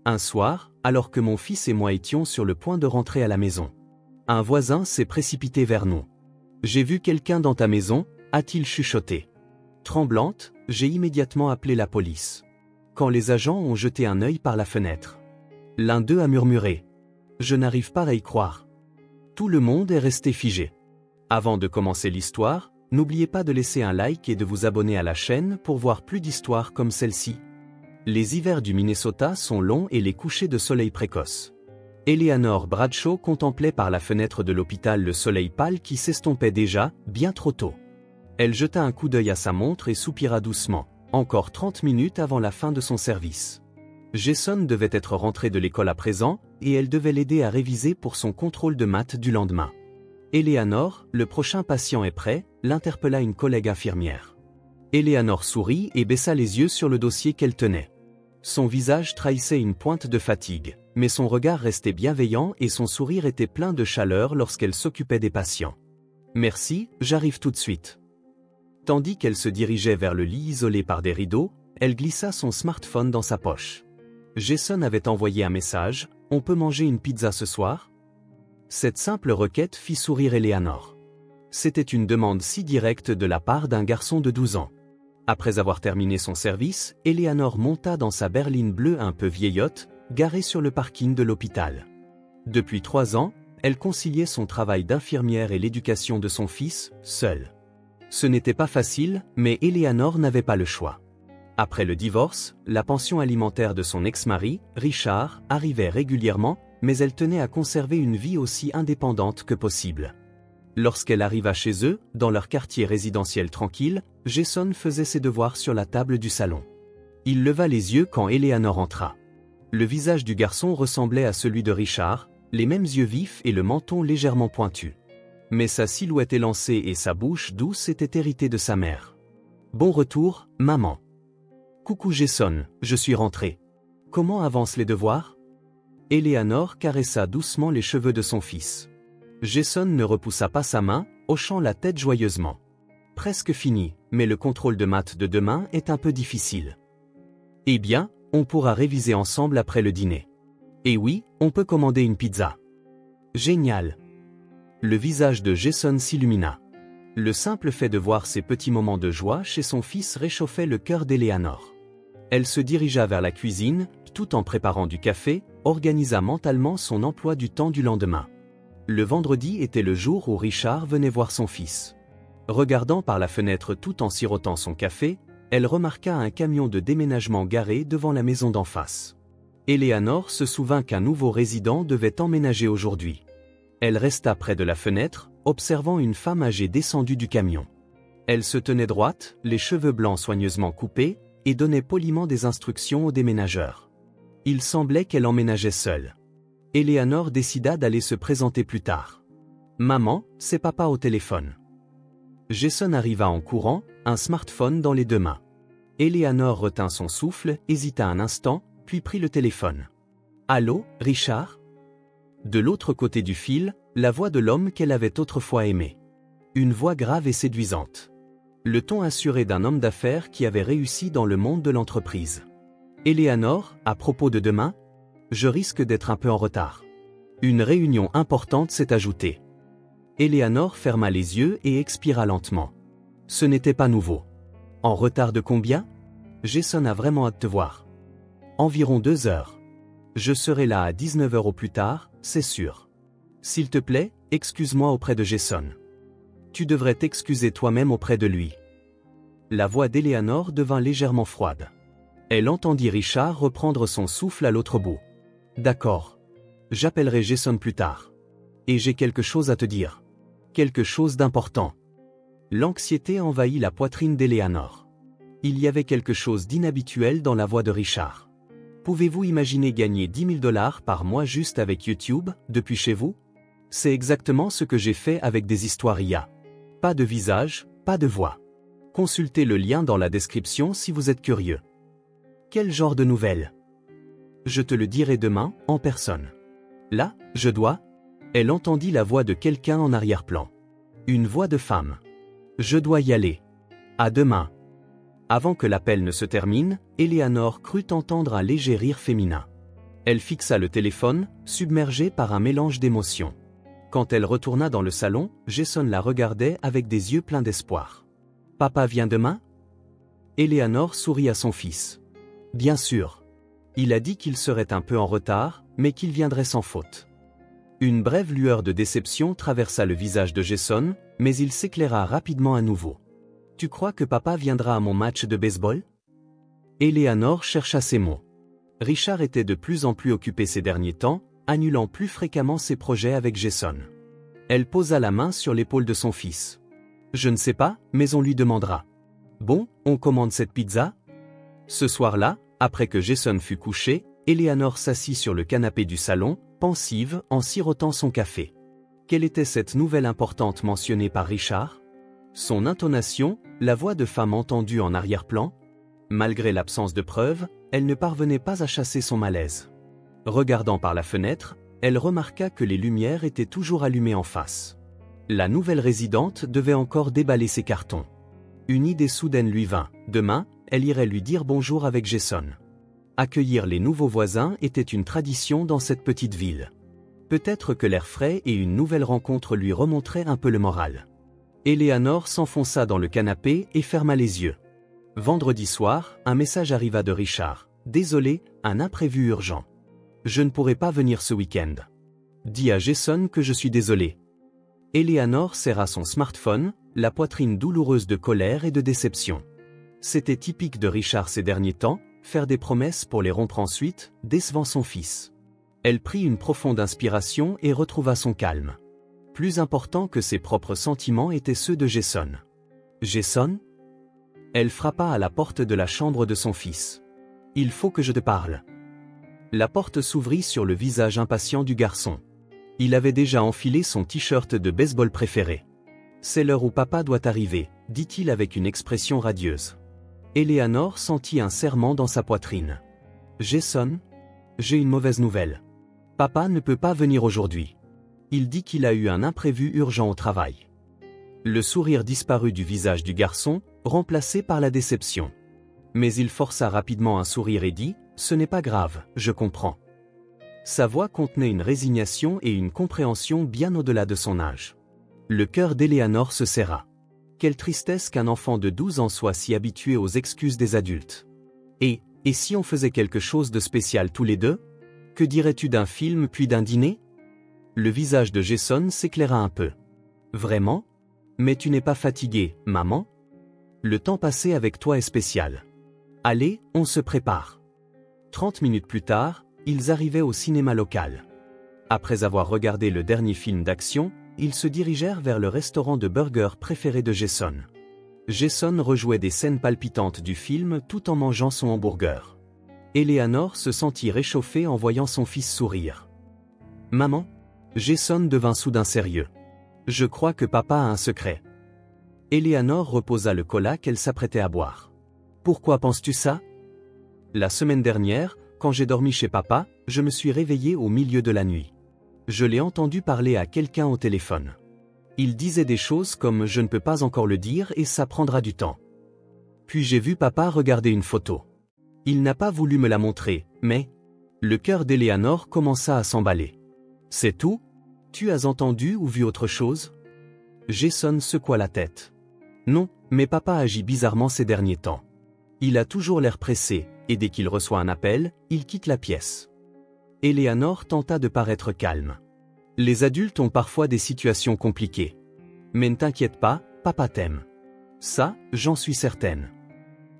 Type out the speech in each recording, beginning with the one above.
Un soir, alors que mon fils et moi étions sur le point de rentrer à la maison, un voisin s'est précipité vers nous. « J'ai vu quelqu'un dans ta maison », a-t-il chuchoté. Tremblante, j'ai immédiatement appelé la police. Quand les agents ont jeté un œil par la fenêtre, l'un d'eux a murmuré « Je n'arrive pas à y croire ». Tout le monde est resté figé. Avant de commencer l'histoire, n'oubliez pas de laisser un like et de vous abonner à la chaîne pour voir plus d'histoires comme celle-ci. Les hivers du Minnesota sont longs et les couchers de soleil précoces. Eleanor Bradshaw contemplait par la fenêtre de l'hôpital le soleil pâle qui s'estompait déjà, bien trop tôt. Elle jeta un coup d'œil à sa montre et soupira doucement, encore 30 minutes avant la fin de son service. Jason devait être rentré de l'école à présent, et elle devait l'aider à réviser pour son contrôle de maths du lendemain. Eleanor, le prochain patient est prêt, l'interpella une collègue infirmière. Eleanor sourit et baissa les yeux sur le dossier qu'elle tenait. Son visage trahissait une pointe de fatigue, mais son regard restait bienveillant et son sourire était plein de chaleur lorsqu'elle s'occupait des patients. « Merci, j'arrive tout de suite. » Tandis qu'elle se dirigeait vers le lit isolé par des rideaux, elle glissa son smartphone dans sa poche. Jason avait envoyé un message « On peut manger une pizza ce soir ?» Cette simple requête fit sourire Eleanor. C'était une demande si directe de la part d'un garçon de 12 ans. Après avoir terminé son service, Eleanor monta dans sa berline bleue un peu vieillotte, garée sur le parking de l'hôpital. Depuis 3 ans, elle conciliait son travail d'infirmière et l'éducation de son fils, seule. Ce n'était pas facile, mais Eleanor n'avait pas le choix. Après le divorce, la pension alimentaire de son ex-mari, Richard, arrivait régulièrement, mais elle tenait à conserver une vie aussi indépendante que possible. Lorsqu'elle arriva chez eux, dans leur quartier résidentiel tranquille, Jason faisait ses devoirs sur la table du salon. Il leva les yeux quand Eleanor entra. Le visage du garçon ressemblait à celui de Richard, les mêmes yeux vifs et le menton légèrement pointu. Mais sa silhouette élancée et sa bouche douce étaient héritées de sa mère. « Bon retour, maman. »« Coucou Jason, je suis rentré. Comment avancent les devoirs ?» Eleanor caressa doucement les cheveux de son fils. Jason ne repoussa pas sa main, hochant la tête joyeusement. « Presque fini, mais le contrôle de maths de demain est un peu difficile. »« Eh bien, on pourra réviser ensemble après le dîner. »« Et oui, on peut commander une pizza. »« Génial !» Le visage de Jason s'illumina. Le simple fait de voir ces petits moments de joie chez son fils réchauffait le cœur d'Eleanor. Elle se dirigea vers la cuisine, tout en préparant du café, organisa mentalement son emploi du temps du lendemain. Le vendredi était le jour où Richard venait voir son fils. Regardant par la fenêtre tout en sirotant son café, elle remarqua un camion de déménagement garé devant la maison d'en face. Eleanor se souvint qu'un nouveau résident devait emménager aujourd'hui. Elle resta près de la fenêtre, observant une femme âgée descendue du camion. Elle se tenait droite, les cheveux blancs soigneusement coupés, et donnait poliment des instructions au déménageur. Il semblait qu'elle emménageait seule. Eleanor décida d'aller se présenter plus tard. « Maman, c'est papa au téléphone. » Jason arriva en courant, un smartphone dans les 2 mains. Eleanor retint son souffle, hésita un instant, puis prit le téléphone. « Allô, Richard ?» De l'autre côté du fil, la voix de l'homme qu'elle avait autrefois aimé. Une voix grave et séduisante. Le ton assuré d'un homme d'affaires qui avait réussi dans le monde de l'entreprise. « Eleanor, à propos de demain ? Je risque d'être un peu en retard. Une réunion importante s'est ajoutée. » Eleanor ferma les yeux et expira lentement. Ce n'était pas nouveau. « En retard de combien ? Jason a vraiment hâte de te voir. » Environ 2 heures. Je serai là à 19h au plus tard, c'est sûr. S'il te plaît, excuse-moi auprès de Jason. Tu devrais t'excuser toi-même auprès de lui. La voix d'Eleanor devint légèrement froide. Elle entendit Richard reprendre son souffle à l'autre bout. D'accord. J'appellerai Jason plus tard. Et j'ai quelque chose à te dire. Quelque chose d'important. L'anxiété envahit la poitrine d'Eleanor. Il y avait quelque chose d'inhabituel dans la voix de Richard. Pouvez-vous imaginer gagner 10 000 $ par mois juste avec YouTube, depuis chez vous? C'est exactement ce que j'ai fait avec des histoires IA. Pas de visage, pas de voix. Consultez le lien dans la description si vous êtes curieux. Quel genre de nouvelles? Je te le dirai demain, en personne. Là, je dois... Elle entendit la voix de quelqu'un en arrière-plan. Une voix de femme. Je dois y aller. À demain. Avant que l'appel ne se termine, Eleanor crut entendre un léger rire féminin. Elle fixa le téléphone, submergée par un mélange d'émotions. Quand elle retourna dans le salon, Jason la regardait avec des yeux pleins d'espoir. « Papa vient demain ?» Eleanor sourit à son fils. « Bien sûr. Il a dit qu'il serait un peu en retard, mais qu'il viendrait sans faute. » Une brève lueur de déception traversa le visage de Jason, mais il s'éclaira rapidement à nouveau. « Tu crois que papa viendra à mon match de baseball ?» Eleanor chercha ses mots. Richard était de plus en plus occupé ces derniers temps, annulant plus fréquemment ses projets avec Jason. Elle posa la main sur l'épaule de son fils. « Je ne sais pas, mais on lui demandera. »« Bon, on commande cette pizza ?» Ce soir-là, après que Jason fut couché, Eleanor s'assit sur le canapé du salon, pensive, en sirotant son café. Quelle était cette nouvelle importante mentionnée par Richard? Son intonation, la voix de femme entendue en arrière-plan? Malgré l'absence de preuves, elle ne parvenait pas à chasser son malaise. Regardant par la fenêtre, elle remarqua que les lumières étaient toujours allumées en face. La nouvelle résidente devait encore déballer ses cartons. Une idée soudaine lui vint. Demain, elle irait lui dire bonjour avec Jason. Accueillir les nouveaux voisins était une tradition dans cette petite ville. Peut-être que l'air frais et une nouvelle rencontre lui remonteraient un peu le moral. Eleanor s'enfonça dans le canapé et ferma les yeux. Vendredi soir, un message arriva de Richard. « Désolé, un imprévu urgent. Je ne pourrai pas venir ce week-end. Dis à Jason que je suis désolé. » Eleanor serra son smartphone, la poitrine douloureuse de colère et de déception. C'était typique de Richard ces derniers temps, faire des promesses pour les rompre ensuite, décevant son fils. Elle prit une profonde inspiration et retrouva son calme. Plus important que ses propres sentiments étaient ceux de Jason. « Jason ?» Elle frappa à la porte de la chambre de son fils. « Il faut que je te parle. » La porte s'ouvrit sur le visage impatient du garçon. Il avait déjà enfilé son t-shirt de baseball préféré. « C'est l'heure où papa doit arriver, » dit-il avec une expression radieuse. Eleanor sentit un serrement dans sa poitrine. « Jason, j'ai une mauvaise nouvelle. Papa ne peut pas venir aujourd'hui. Il dit qu'il a eu un imprévu urgent au travail. » Le sourire disparut du visage du garçon, remplacé par la déception. Mais il força rapidement un sourire et dit « Ce n'est pas grave, je comprends. » Sa voix contenait une résignation et une compréhension bien au-delà de son âge. Le cœur d'Eleanor se serra. Quelle tristesse qu'un enfant de 12 ans soit si habitué aux excuses des adultes. Et si on faisait quelque chose de spécial tous les deux? Que dirais-tu d'un film puis d'un dîner? Le visage de Jason s'éclaira un peu. Vraiment? Mais tu n'es pas fatiguée, maman? Le temps passé avec toi est spécial. Allez, on se prépare. 30 minutes plus tard, ils arrivaient au cinéma local. Après avoir regardé le dernier film d'action, ils se dirigèrent vers le restaurant de burgers préféré de Jason. Jason rejouait des scènes palpitantes du film tout en mangeant son hamburger. Eleanor se sentit réchauffée en voyant son fils sourire. « Maman ?» Jason devint soudain sérieux. « Je crois que papa a un secret. » Eleanor reposa le cola qu'elle s'apprêtait à boire. « Pourquoi penses-tu ça? » La semaine dernière, quand j'ai dormi chez papa, je me suis réveillée au milieu de la nuit. Je l'ai entendu parler à quelqu'un au téléphone. Il disait des choses comme « je ne peux pas encore le dire et ça prendra du temps ». Puis j'ai vu papa regarder une photo. Il n'a pas voulu me la montrer, mais... Le cœur d'Eleanor commença à s'emballer. « C'est tout? Tu as entendu ou vu autre chose ?» Jason secoua la tête. « Non, mais papa agit bizarrement ces derniers temps. Il a toujours l'air pressé, et dès qu'il reçoit un appel, il quitte la pièce. » Eleanor tenta de paraître calme. « Les adultes ont parfois des situations compliquées. Mais ne t'inquiète pas, papa t'aime. Ça, j'en suis certaine. »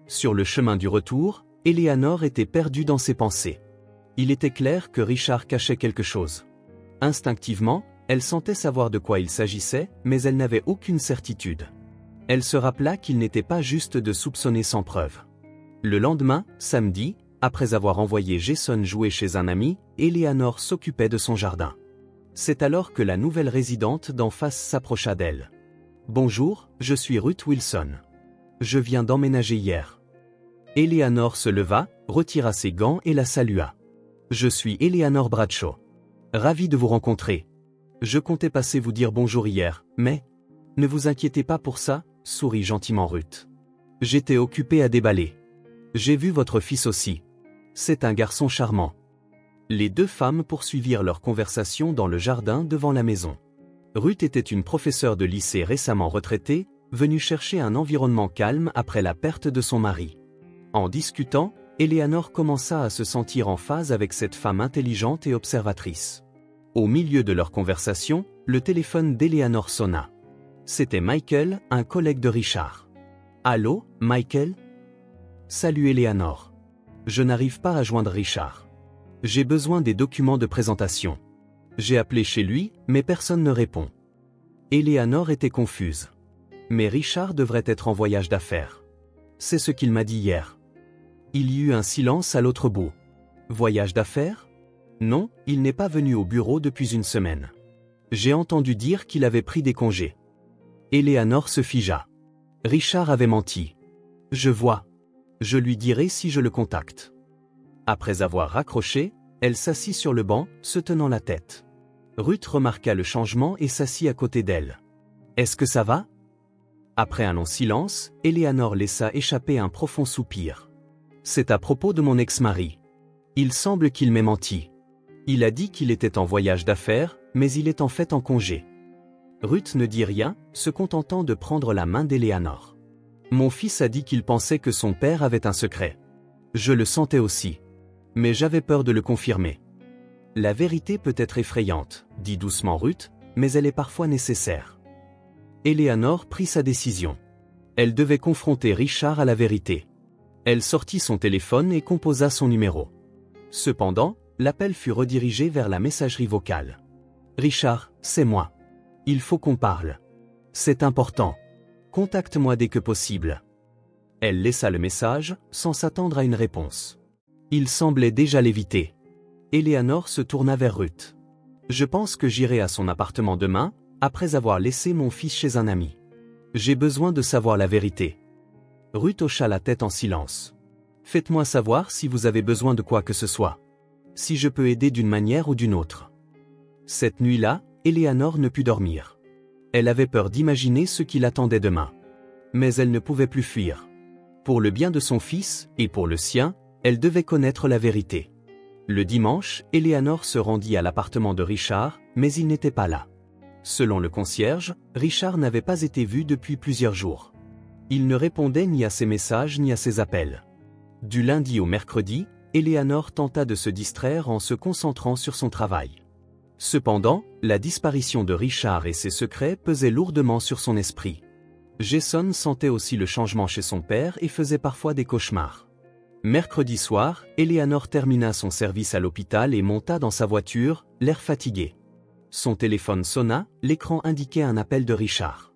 Sur le chemin du retour, Eleanor était perdue dans ses pensées. Il était clair que Richard cachait quelque chose. Instinctivement, elle sentait savoir de quoi il s'agissait, mais elle n'avait aucune certitude. Elle se rappela qu'il n'était pas juste de soupçonner sans preuve. Le lendemain, samedi, après avoir envoyé Jason jouer chez un ami, Eleanor s'occupait de son jardin. C'est alors que la nouvelle résidente d'en face s'approcha d'elle. « Bonjour, je suis Ruth Wilson. Je viens d'emménager hier. » Eleanor se leva, retira ses gants et la salua. « Je suis Eleanor Bradshaw. Ravi de vous rencontrer. Je comptais passer vous dire bonjour hier, mais... » « Ne vous inquiétez pas pour ça, » sourit gentiment Ruth. « J'étais occupée à déballer. J'ai vu votre fils aussi. C'est un garçon charmant. » Les deux femmes poursuivirent leur conversation dans le jardin devant la maison. Ruth était une professeure de lycée récemment retraitée, venue chercher un environnement calme après la perte de son mari. En discutant, Eleanor commença à se sentir en phase avec cette femme intelligente et observatrice. Au milieu de leur conversation, le téléphone d'Eleanor sonna. C'était Michael, un collègue de Richard. « Allô, Michael ? » ?»« Salut Eleanor. Je n'arrive pas à joindre Richard. J'ai besoin des documents de présentation. J'ai appelé chez lui, mais personne ne répond. » Eleanor était confuse. Mais Richard devrait être en voyage d'affaires. C'est ce qu'il m'a dit hier. Il y eut un silence à l'autre bout. Voyage d'affaires ? Non, il n'est pas venu au bureau depuis une semaine. J'ai entendu dire qu'il avait pris des congés. Eleanor se figea. Richard avait menti. Je vois. Je lui dirai si je le contacte. Après avoir raccroché, elle s'assit sur le banc, se tenant la tête. Ruth remarqua le changement et s'assit à côté d'elle. Est-ce que ça va ? Après un long silence, Eleanor laissa échapper un profond soupir. C'est à propos de mon ex-mari. Il semble qu'il m'ait menti. Il a dit qu'il était en voyage d'affaires, mais il est en fait en congé. Ruth ne dit rien, se contentant de prendre la main d'Eleanor. Mon fils a dit qu'il pensait que son père avait un secret. Je le sentais aussi. Mais j'avais peur de le confirmer. La vérité peut être effrayante, dit doucement Ruth, mais elle est parfois nécessaire. Eleanor prit sa décision. Elle devait confronter Richard à la vérité. Elle sortit son téléphone et composa son numéro. Cependant, l'appel fut redirigé vers la messagerie vocale. « Richard, c'est moi. Il faut qu'on parle. C'est important. Contacte-moi dès que possible. » Elle laissa le message, sans s'attendre à une réponse. Il semblait déjà l'éviter. Eleanor se tourna vers Ruth. « Je pense que j'irai à son appartement demain, après avoir laissé mon fils chez un ami. J'ai besoin de savoir la vérité. » Ruth hocha la tête en silence. « Faites-moi savoir si vous avez besoin de quoi que ce soit. Si je peux aider d'une manière ou d'une autre. » Cette nuit-là, Eleanor ne put dormir. Elle avait peur d'imaginer ce qui l'attendait demain. Mais elle ne pouvait plus fuir. Pour le bien de son fils, et pour le sien, elle devait connaître la vérité. Le dimanche, Eleanor se rendit à l'appartement de Richard, mais il n'était pas là. Selon le concierge, Richard n'avait pas été vu depuis plusieurs jours. Il ne répondait ni à ses messages ni à ses appels. Du lundi au mercredi, Eleanor tenta de se distraire en se concentrant sur son travail. Cependant, la disparition de Richard et ses secrets pesaient lourdement sur son esprit. Jason sentait aussi le changement chez son père et faisait parfois des cauchemars. Mercredi soir, Eleanor termina son service à l'hôpital et monta dans sa voiture, l'air fatigué. Son téléphone sonna, l'écran indiquait un appel de Richard.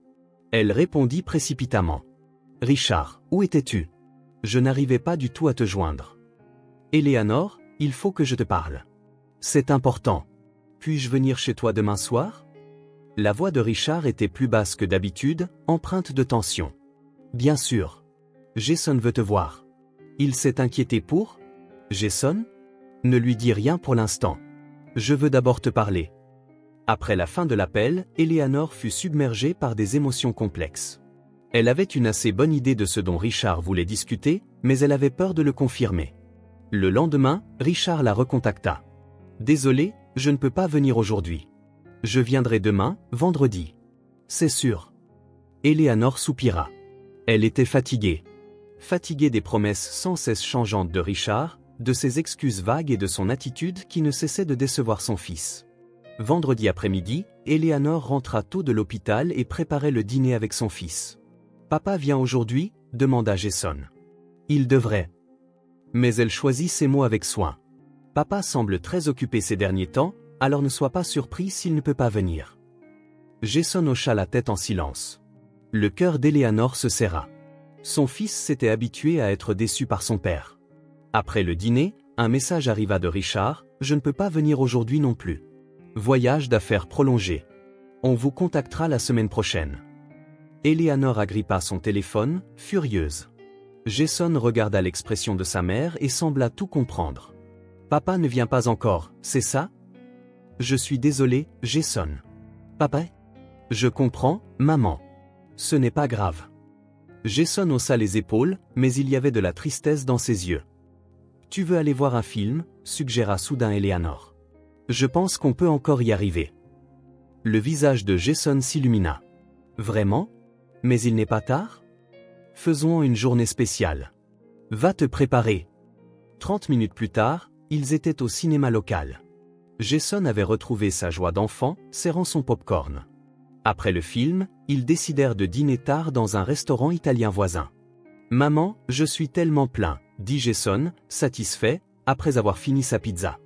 Elle répondit précipitamment. « Richard, où étais-tu ? Je n'arrivais pas du tout à te joindre. »« Eleanor, il faut que je te parle. C'est important. Puis-je venir chez toi demain soir ?» La voix de Richard était plus basse que d'habitude, empreinte de tension. « Bien sûr. Jason veut te voir. Il s'est inquiété pour ? Jason ? Ne lui dis rien pour l'instant. Je veux d'abord te parler. » Après la fin de l'appel, Eleanor fut submergée par des émotions complexes. Elle avait une assez bonne idée de ce dont Richard voulait discuter, mais elle avait peur de le confirmer. Le lendemain, Richard la recontacta. « Désolé, je ne peux pas venir aujourd'hui. Je viendrai demain, vendredi. »« C'est sûr. » Eleanor soupira. Elle était fatiguée. Fatiguée des promesses sans cesse changeantes de Richard, de ses excuses vagues et de son attitude qui ne cessait de décevoir son fils. Vendredi après-midi, Eleanor rentra tôt de l'hôpital et préparait le dîner avec son fils. « Papa vient aujourd'hui ?» demanda Jason. « Il devrait. » Mais elle choisit ses mots avec soin. « Papa semble très occupé ces derniers temps, alors ne sois pas surpris s'il ne peut pas venir. » Jason hocha la tête en silence. Le cœur d'Eleanor se serra. Son fils s'était habitué à être déçu par son père. Après le dîner, un message arriva de Richard, « Je ne peux pas venir aujourd'hui non plus. Voyage d'affaires prolongé. On vous contactera la semaine prochaine. » Eleanor agrippa son téléphone, furieuse. Jason regarda l'expression de sa mère et sembla tout comprendre. « Papa ne vient pas encore, c'est ça ? » « Je suis désolé, Jason. »« Papa ? » ?»« Je comprends, maman. Ce n'est pas grave. » Jason haussa les épaules, mais il y avait de la tristesse dans ses yeux. « Tu veux aller voir un film ? suggéra soudain Eleanor. Je pense qu'on peut encore y arriver. Le visage de Jason s'illumina. Vraiment? Mais il n'est pas tard? Faisons une journée spéciale. Va te préparer. 30 minutes plus tard, ils étaient au cinéma local. Jason avait retrouvé sa joie d'enfant, serrant son popcorn. Après le film, ils décidèrent de dîner tard dans un restaurant italien voisin. « Maman, je suis tellement plein », dit Jason, satisfait, après avoir fini sa pizza.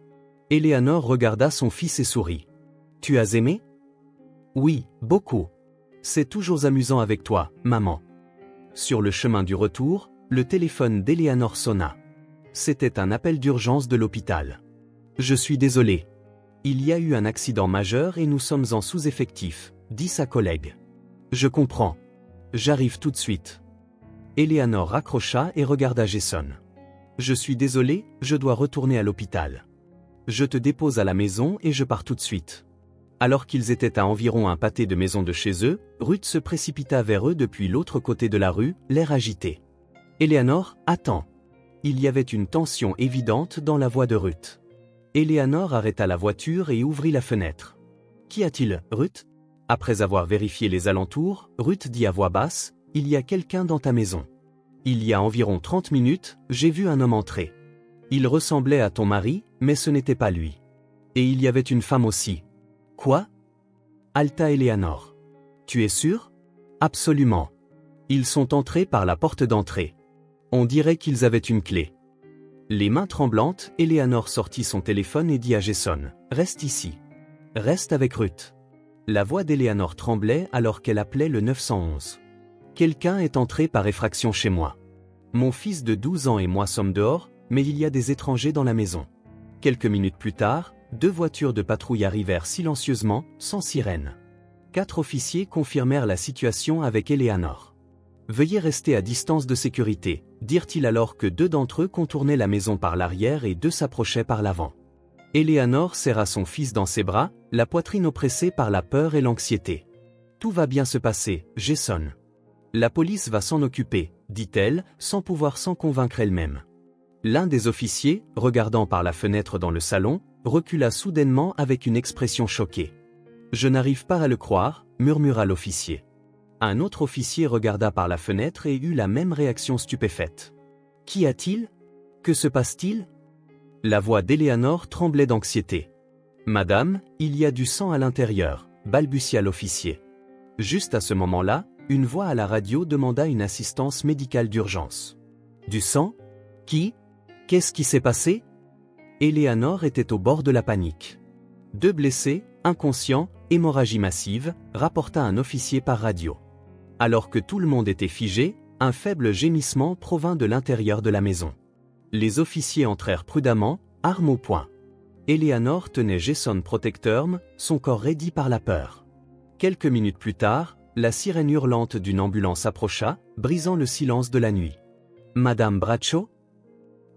Eleanor regarda son fils et sourit. « Tu as aimé? »« Oui, beaucoup. C'est toujours amusant avec toi, maman. » Sur le chemin du retour, le téléphone d'Eleanor sonna. C'était un appel d'urgence de l'hôpital. « Je suis désolé. Il y a eu un accident majeur et nous sommes en sous-effectif, » dit sa collègue. « Je comprends. J'arrive tout de suite. » Eleanor raccrocha et regarda Jason. « Je suis désolé, je dois retourner à l'hôpital. Je te dépose à la maison et je pars tout de suite. » Alors qu'ils étaient à environ un pâté de maison de chez eux, Ruth se précipita vers eux depuis l'autre côté de la rue, l'air agité. « Eleanor, attends. » Il y avait une tension évidente dans la voix de Ruth. Eleanor arrêta la voiture et ouvrit la fenêtre. « Qu'y a-t-il, Ruth ?» Après avoir vérifié les alentours, Ruth dit à voix basse, « Il y a quelqu'un dans ta maison. Il y a environ 30 minutes, j'ai vu un homme entrer. Il ressemblait à ton mari, mais ce n'était pas lui. Et il y avait une femme aussi. »« Quoi ?» Halta Eleanor. « Tu es sûr ? » ?»« Absolument. Ils sont entrés par la porte d'entrée. On dirait qu'ils avaient une clé. » Les mains tremblantes, Eleanor sortit son téléphone et dit à Jason, « Reste ici. Reste avec Ruth. » La voix d'Eleanor tremblait alors qu'elle appelait le 911. « Quelqu'un est entré par effraction chez moi. Mon fils de 12 ans et moi sommes dehors, mais il y a des étrangers dans la maison. » Quelques minutes plus tard, 2 voitures de patrouille arrivèrent silencieusement, sans sirène. 4 officiers confirmèrent la situation avec Eleanor. « Veuillez rester à distance de sécurité », dirent-ils alors que 2 d'entre eux contournaient la maison par l'arrière et 2 s'approchaient par l'avant. Eleanor serra son fils dans ses bras, la poitrine oppressée par la peur et l'anxiété. « Tout va bien se passer, Jason. La police va s'en occuper, » dit-elle, sans pouvoir s'en convaincre elle-même. L'un des officiers, regardant par la fenêtre dans le salon, recula soudainement avec une expression choquée. « Je n'arrive pas à le croire, » murmura l'officier. Un autre officier regarda par la fenêtre et eut la même réaction stupéfaite. « Qu'y a-t-il ? Que se passe-t-il » La voix d'Eleanor tremblait d'anxiété. « Madame, il y a du sang à l'intérieur, » balbutia l'officier. Juste à ce moment-là, une voix à la radio demanda une assistance médicale d'urgence. « Du sang ? Qui ? Qu'est-ce qui s'est passé ?» Eleanor était au bord de la panique. « 2 blessés, inconscients, hémorragie massive, » rapporta un officier par radio. Alors que tout le monde était figé, un faible gémissement provint de l'intérieur de la maison. Les officiers entrèrent prudemment, armes au poing. Eleanor tenait Jason Protectorm, son corps raidi par la peur. Quelques minutes plus tard, la sirène hurlante d'une ambulance approcha, brisant le silence de la nuit. « Madame Bradshaw ?»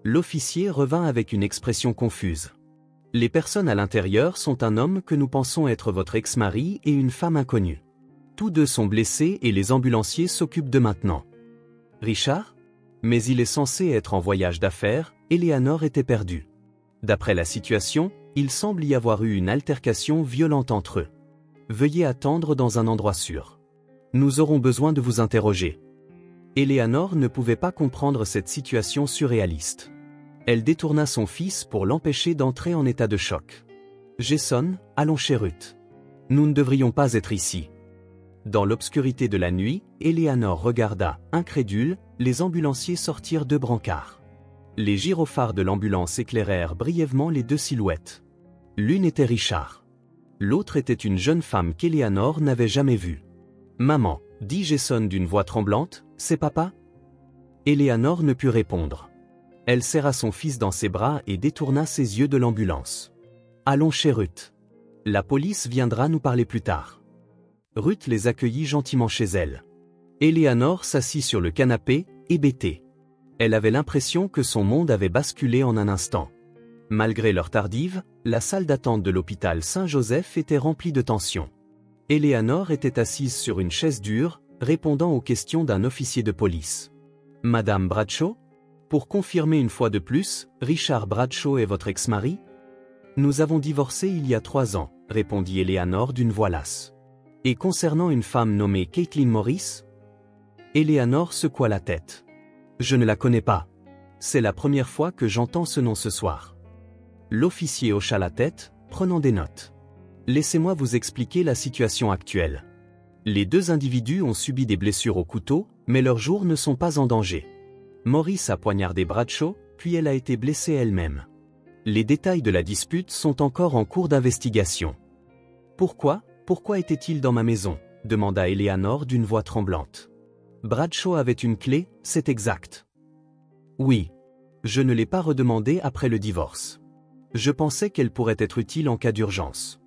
L'officier revint avec une expression confuse. « Les personnes à l'intérieur sont un homme que nous pensons être votre ex-mari et une femme inconnue. Tous 2 sont blessés et les ambulanciers s'occupent d'eux maintenant. »« Richard ? Mais il est censé être en voyage d'affaires, » Eleanor était perdue. D'après la situation, il semble y avoir eu une altercation violente entre eux. Veuillez attendre dans un endroit sûr. Nous aurons besoin de vous interroger. Eleanor ne pouvait pas comprendre cette situation surréaliste. Elle détourna son fils pour l'empêcher d'entrer en état de choc. « Jason, allons chez Ruth. Nous ne devrions pas être ici. » Dans l'obscurité de la nuit, Eleanor regarda, incrédule, les ambulanciers sortir 2 brancards. Les gyrophares de l'ambulance éclairèrent brièvement les 2 silhouettes. L'une était Richard. L'autre était une jeune femme qu'Eleanor n'avait jamais vue. « Maman, » dit Jason d'une voix tremblante, « c'est papa ?» Eleanor ne put répondre. Elle serra son fils dans ses bras et détourna ses yeux de l'ambulance. « Allons chez Ruth. La police viendra nous parler plus tard. » Ruth les accueillit gentiment chez elle. Eleanor s'assit sur le canapé, hébétée. Elle avait l'impression que son monde avait basculé en un instant. Malgré l'heure tardive, la salle d'attente de l'hôpital Saint-Joseph était remplie de tension. Eleanor était assise sur une chaise dure, répondant aux questions d'un officier de police. « Madame Bradshaw ? Pour confirmer une fois de plus, Richard Bradshaw est votre ex-mari? Nous avons divorcé il y a 3 ans, répondit Eleanor d'une voix lasse. Et concernant une femme nommée Caitlin Morris? Eleanor secoua la tête. Je ne la connais pas. C'est la première fois que j'entends ce nom ce soir. L'officier hocha la tête, prenant des notes. Laissez-moi vous expliquer la situation actuelle. Les 2 individus ont subi des blessures au couteau, mais leurs jours ne sont pas en danger. Morris a poignardé Bradshaw, puis elle a été blessée elle-même. Les détails de la dispute sont encore en cours d'investigation. Pourquoi était-il dans ma maison? Demanda Eleanor d'une voix tremblante. Bradshaw avait une clé, c'est exact. Oui. Je ne l'ai pas redemandé après le divorce. Je pensais qu'elle pourrait être utile en cas d'urgence.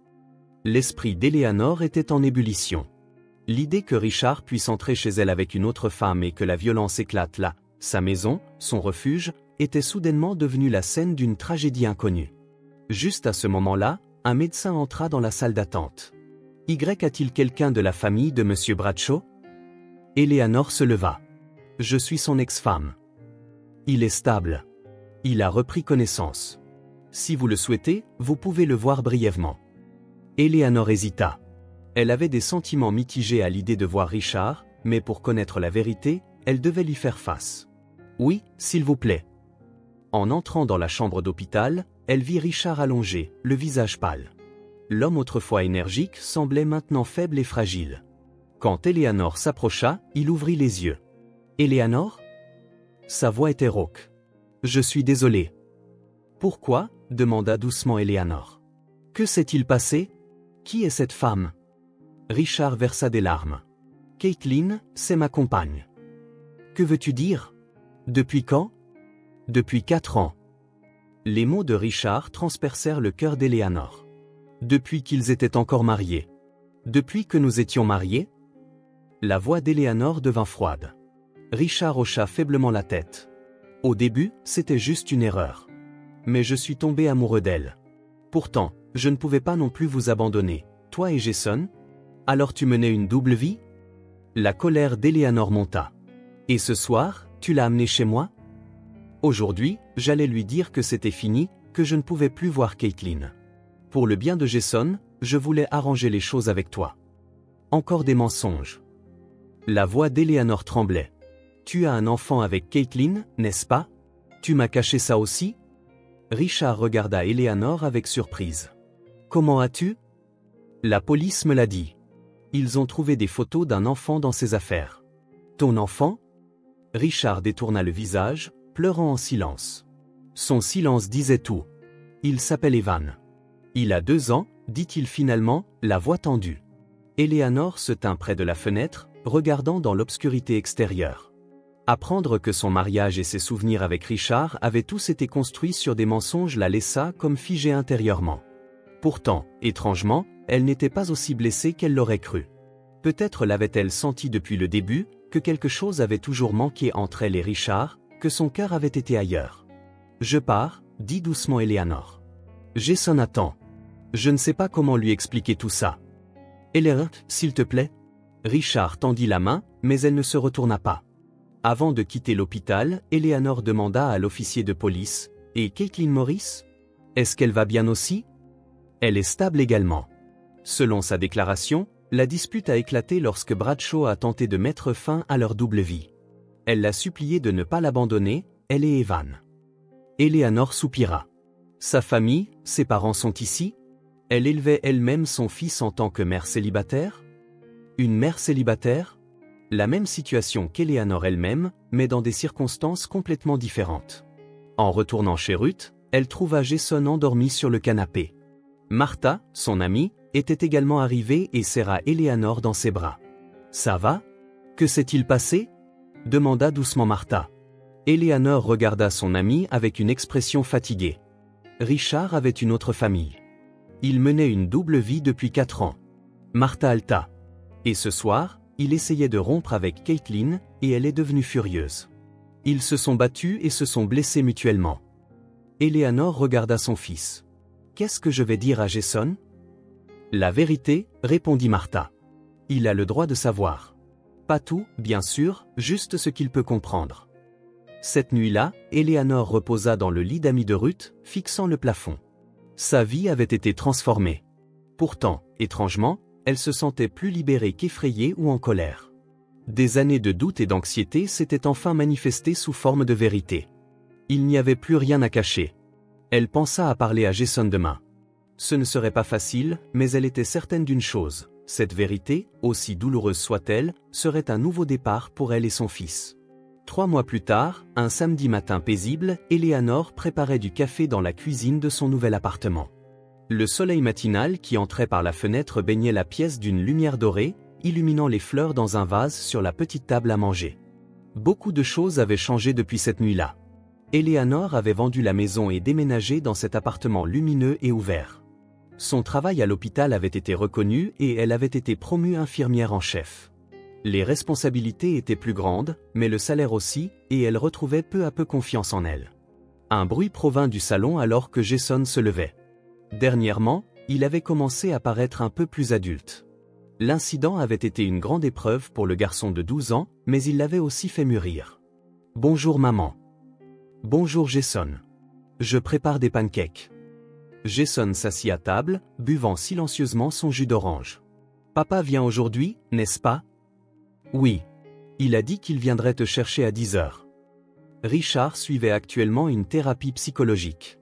L'esprit d'Eleanor était en ébullition. L'idée que Richard puisse entrer chez elle avec une autre femme et que la violence éclate là, sa maison, son refuge, était soudainement devenue la scène d'une tragédie inconnue. Juste à ce moment-là, un médecin entra dans la salle d'attente. A-t-il quelqu'un de la famille de M. Bradshaw? Eleanor se leva. Je suis son ex-femme. Il est stable. Il a repris connaissance. Si vous le souhaitez, vous pouvez le voir brièvement. Eleanor hésita. Elle avait des sentiments mitigés à l'idée de voir Richard, mais pour connaître la vérité, elle devait lui faire face. Oui, s'il vous plaît. En entrant dans la chambre d'hôpital, elle vit Richard allongé, le visage pâle. L'homme autrefois énergique semblait maintenant faible et fragile. Quand Eleanor s'approcha, il ouvrit les yeux. Eleanor? Sa voix était rauque. Je suis désolé. Pourquoi? Demanda doucement Eleanor. Que s'est-il passé? Qui est cette femme? Richard versa des larmes. Caitlin, c'est ma compagne. Que veux-tu dire? Depuis quand? Depuis 4 ans. Les mots de Richard transpercèrent le cœur d'Eleanor. Depuis qu'ils étaient encore mariés. Depuis que nous étions mariés? La voix d'Eleanor devint froide. Richard hocha faiblement la tête. Au début, c'était juste une erreur. Mais je suis tombé amoureux d'elle. Pourtant, je ne pouvais pas non plus vous abandonner, toi et Jason. Alors tu menais une double vie? La colère d'Eleanor monta. Et ce soir, tu l'as amenée chez moi? Aujourd'hui, j'allais lui dire que c'était fini, que je ne pouvais plus voir Caitlin. Pour le bien de Jason, je voulais arranger les choses avec toi. Encore des mensonges. La voix d'Eleanor tremblait. Tu as un enfant avec Caitlin, n'est-ce pas? Tu m'as caché ça aussi? Richard regarda Eleanor avec surprise. Comment as-tu? La police me l'a dit. Ils ont trouvé des photos d'un enfant dans ses affaires. Ton enfant? Richard détourna le visage, pleurant en silence. Son silence disait tout. Il s'appelle Evan. Il a 2 ans, dit-il finalement, la voix tendue. Eleanor se tint près de la fenêtre, regardant dans l'obscurité extérieure. Apprendre que son mariage et ses souvenirs avec Richard avaient tous été construits sur des mensonges la laissa comme figée intérieurement. Pourtant, étrangement, elle n'était pas aussi blessée qu'elle l'aurait cru. Peut-être l'avait-elle senti depuis le début, que quelque chose avait toujours manqué entre elle et Richard, que son cœur avait été ailleurs. Je pars, dit doucement Eleanor. Jason attend. Je ne sais pas comment lui expliquer tout ça. Eleanor, s'il te plaît. Richard tendit la main, mais elle ne se retourna pas. Avant de quitter l'hôpital, Eleanor demanda à l'officier de police, « Et Caitlin Morris? Est-ce qu'elle va bien aussi? » Elle est stable également. Selon sa déclaration, la dispute a éclaté lorsque Bradshaw a tenté de mettre fin à leur double vie. Elle l'a supplié de ne pas l'abandonner, elle et Evan. Eleanor soupira. Sa famille, ses parents sont ici? Elle élevait elle-même son fils en tant que mère célibataire? Une mère célibataire? La même situation qu'Eleanor elle-même, mais dans des circonstances complètement différentes. En retournant chez Ruth, elle trouva Jason endormi sur le canapé. Martha, son amie, était également arrivée et serra Eleanor dans ses bras. « Ça va? Que s'est-il passé ?» demanda doucement Martha. Eleanor regarda son amie avec une expression fatiguée. Richard avait une autre famille. Il menait une double vie depuis 4 ans. Martha halta. Et ce soir, il essayait de rompre avec Caitlin, et elle est devenue furieuse. Ils se sont battus et se sont blessés mutuellement. Eleanor regarda son fils. « Qu'est-ce que je vais dire à Jason ?» La vérité, répondit Martha. Il a le droit de savoir. Pas tout, bien sûr, juste ce qu'il peut comprendre. Cette nuit-là, Eleanor reposa dans le lit d'amis de Ruth, fixant le plafond. Sa vie avait été transformée. Pourtant, étrangement, elle se sentait plus libérée qu'effrayée ou en colère. Des années de doute et d'anxiété s'étaient enfin manifestées sous forme de vérité. Il n'y avait plus rien à cacher. Elle pensa à parler à Jason demain. Ce ne serait pas facile, mais elle était certaine d'une chose, cette vérité, aussi douloureuse soit-elle, serait un nouveau départ pour elle et son fils. 3 mois plus tard, un samedi matin paisible, Eleanor préparait du café dans la cuisine de son nouvel appartement. Le soleil matinal qui entrait par la fenêtre baignait la pièce d'une lumière dorée, illuminant les fleurs dans un vase sur la petite table à manger. Beaucoup de choses avaient changé depuis cette nuit-là. Eleanor avait vendu la maison et déménagé dans cet appartement lumineux et ouvert. Son travail à l'hôpital avait été reconnu et elle avait été promue infirmière en chef. Les responsabilités étaient plus grandes, mais le salaire aussi, et elle retrouvait peu à peu confiance en elle. Un bruit provint du salon alors que Jason se levait. Dernièrement, il avait commencé à paraître un peu plus adulte. L'incident avait été une grande épreuve pour le garçon de 12 ans, mais il l'avait aussi fait mûrir. « Bonjour maman. »« Bonjour Jason. Je prépare des pancakes. » Jason s'assit à table, buvant silencieusement son jus d'orange. « Papa vient aujourd'hui, n'est-ce pas ?»« Oui. Il a dit qu'il viendrait te chercher à 10 heures. » Richard suivait actuellement une thérapie psychologique.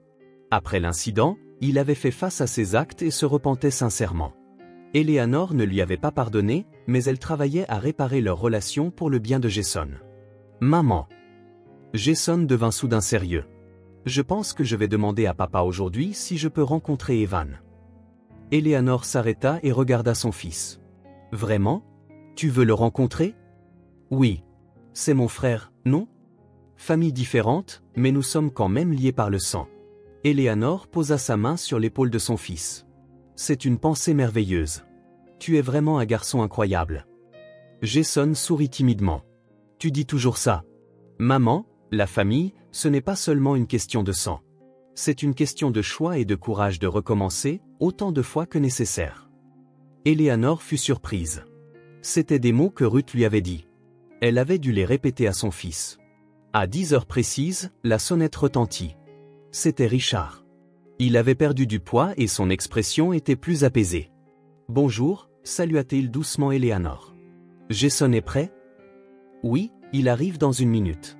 Après l'incident, il avait fait face à ses actes et se repentait sincèrement. Eleanor ne lui avait pas pardonné, mais elle travaillait à réparer leur relation pour le bien de Jason. « Maman. » Jason devint soudain sérieux. « Je pense que je vais demander à papa aujourd'hui si je peux rencontrer Evan. » Eleanor s'arrêta et regarda son fils. « Vraiment? Tu veux le rencontrer? » « Oui. C'est mon frère, non? Famille différente, mais nous sommes quand même liés par le sang. » Eleanor posa sa main sur l'épaule de son fils. « C'est une pensée merveilleuse. Tu es vraiment un garçon incroyable. » Jason sourit timidement. « Tu dis toujours ça. Maman, la famille, ce n'est pas seulement une question de sang. C'est une question de choix et de courage de recommencer, autant de fois que nécessaire. » Eleanor fut surprise. C'étaient des mots que Ruth lui avait dit. Elle avait dû les répéter à son fils. À 10 heures précises, la sonnette retentit. C'était Richard. Il avait perdu du poids et son expression était plus apaisée. « Bonjour », salua-t-il doucement Eleanor. « Jason est prêt ? » « Oui, il arrive dans 1 minute. »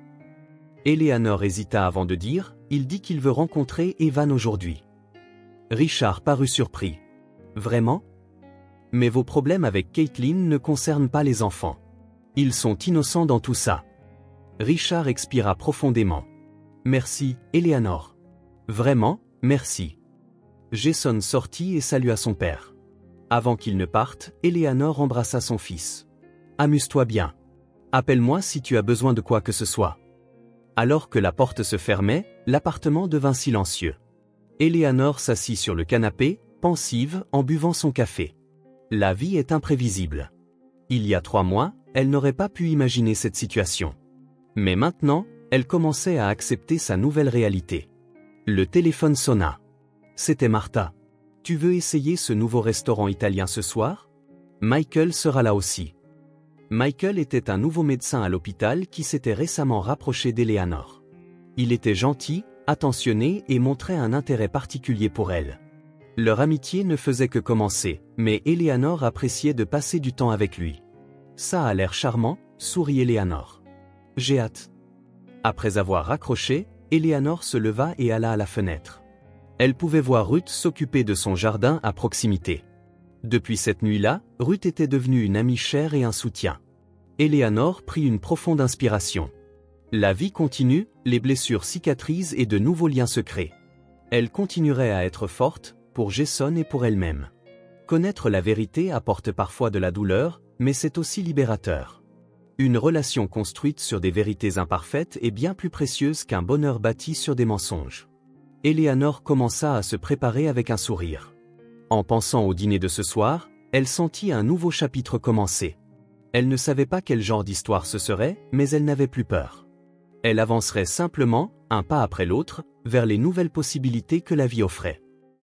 Eleanor hésita avant de dire « Il dit qu'il veut rencontrer Evan aujourd'hui. » Richard parut surpris. « Vraiment ? Mais vos problèmes avec Caitlin ne concernent pas les enfants. Ils sont innocents dans tout ça. » Richard expira profondément. « Merci, Eleanor. Vraiment, merci. » Jason sortit et salua son père. Avant qu'il ne parte, Eleanor embrassa son fils. « Amuse-toi bien. Appelle-moi si tu as besoin de quoi que ce soit. » Alors que la porte se fermait, l'appartement devint silencieux. Eleanor s'assit sur le canapé, pensive, en buvant son café. La vie est imprévisible. Il y a 3 mois, elle n'aurait pas pu imaginer cette situation. Mais maintenant, elle commençait à accepter sa nouvelle réalité. Le téléphone sonna. C'était Martha. « Tu veux essayer ce nouveau restaurant italien ce soir ? Michael sera là aussi. » Michael était un nouveau médecin à l'hôpital qui s'était récemment rapproché d'Eleanor. Il était gentil, attentionné et montrait un intérêt particulier pour elle. Leur amitié ne faisait que commencer, mais Eleanor appréciait de passer du temps avec lui. « Ça a l'air charmant », sourit Eleanor. « J'ai hâte. » Après avoir raccroché, Eleanor se leva et alla à la fenêtre. Elle pouvait voir Ruth s'occuper de son jardin à proximité. Depuis cette nuit-là, Ruth était devenue une amie chère et un soutien. Eleanor prit une profonde inspiration. La vie continue, les blessures cicatrisent et de nouveaux liens se créent. Elle continuerait à être forte, pour Jason et pour elle-même. Connaître la vérité apporte parfois de la douleur, mais c'est aussi libérateur. Une relation construite sur des vérités imparfaites est bien plus précieuse qu'un bonheur bâti sur des mensonges. Eleanor commença à se préparer avec un sourire. En pensant au dîner de ce soir, elle sentit un nouveau chapitre commencer. Elle ne savait pas quel genre d'histoire ce serait, mais elle n'avait plus peur. Elle avancerait simplement, un pas après l'autre, vers les nouvelles possibilités que la vie offrait.